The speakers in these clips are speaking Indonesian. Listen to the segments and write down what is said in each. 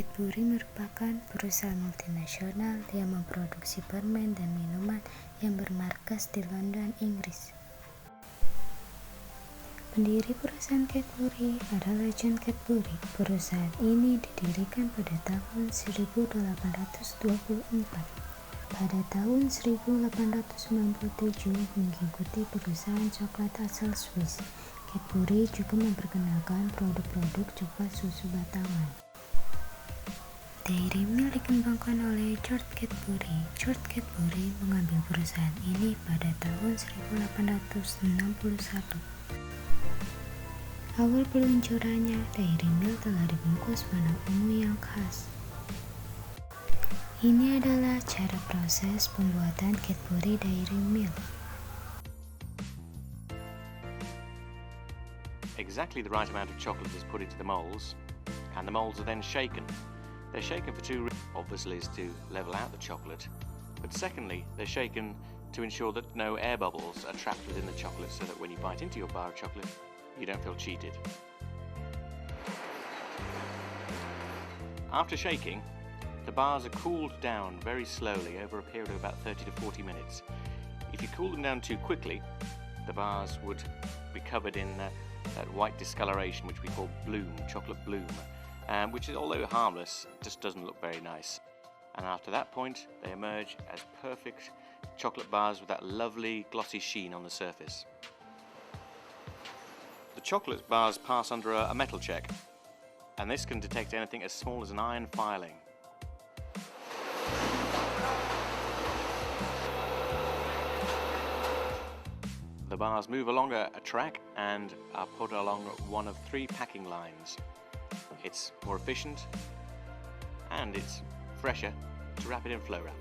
CADBURY merupakan perusahaan multinasional yang memproduksi permen dan minuman yang bermarkas di London, Inggris. Pendiri perusahaan CADBURY adalah John CADBURY. Perusahaan ini didirikan pada tahun 1824. Pada tahun 1897, mengikuti perusahaan coklat asal Swiss, CADBURY juga memperkenalkan produk-produk coklat susu batangan. Dari Milk dikembangkan oleh George CADBURY. George CADBURY mengambil perusahaan ini pada tahun 1861. Awal peluncurannya, Dairy Milk telah dibungkus warna ungu yang khas. Ini adalah cara proses pembuatan CADBURY Dairy Milk. Exactly the right amount of chocolate is put into the molds, and the molds are then shaken. They're shaken for two reasons. Obviously is to level out the chocolate, but secondly, they're shaken to ensure that no air bubbles are trapped within the chocolate, so that when you bite into your bar of chocolate, you don't feel cheated. After shaking, the bars are cooled down very slowly over a period of about 30 to 40 minutes. If you cool them down too quickly, the bars would be covered in that white discoloration which we call bloom, chocolate bloom, which is, although harmless, just doesn't look very nice. And after that point, they emerge as perfect chocolate bars with that lovely glossy sheen on the surface. The chocolate bars pass under a metal check, and this can detect anything as small as an iron filing. The bars move along a track and are put along one of 3 packing lines. It's more efficient and it's fresher to wrap it in flow wrap.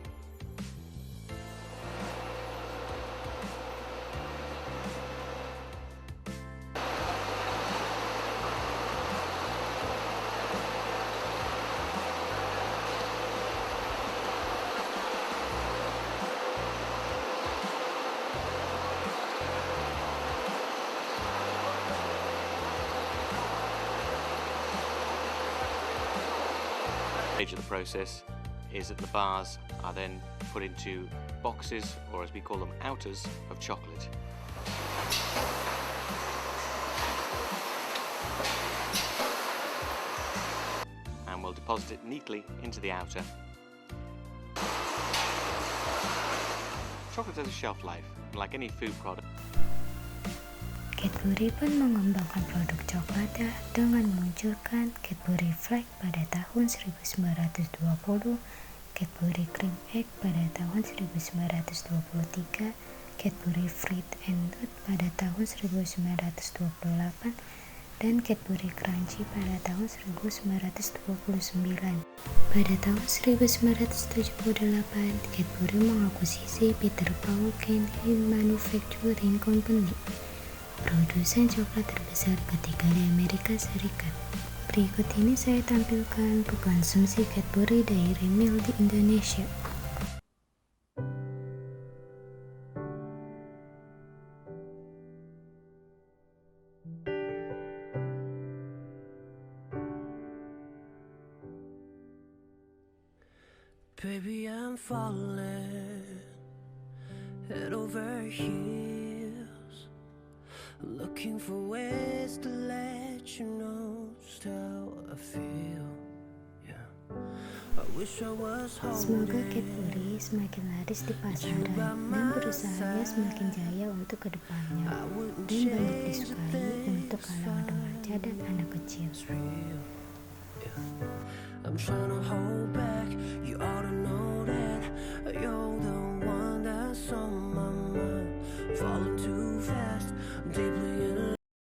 Stage of the process is that the bars are then put into boxes, or as we call them, outers of chocolate. And we'll deposit it neatly into the outer. Chocolate has a shelf life, like any food product. CADBURY pun mengembangkan produk coklatnya dengan meluncurkan CADBURY Flake pada tahun 1920, CADBURY Cream Egg pada tahun 1923, CADBURY Fruit and Nut pada tahun 1928, dan CADBURY Crunchy pada tahun 1929. Pada tahun 1978, CADBURY mengakuisisi Peter Paul Canning Manufacturing Company, produsen coklat terbesar ketiga di Amerika Serikat. Berikut ini saya tampilkan konsumsi CADBURY Dairy Milk di Indonesia. Baby, I'm falling head over heels, looking for ways to let you know just how I feel. Yeah, I wish I was home. Semoga CADBURY semakin laris di pasaran dan perusahaannya semakin jaya untuk kedepannya dan banyak disukai untuk kalangan remaja dan anak kecil. I'm trying to hold back. You ought to know that you're the one that's on my mind. Falling too fast, deeply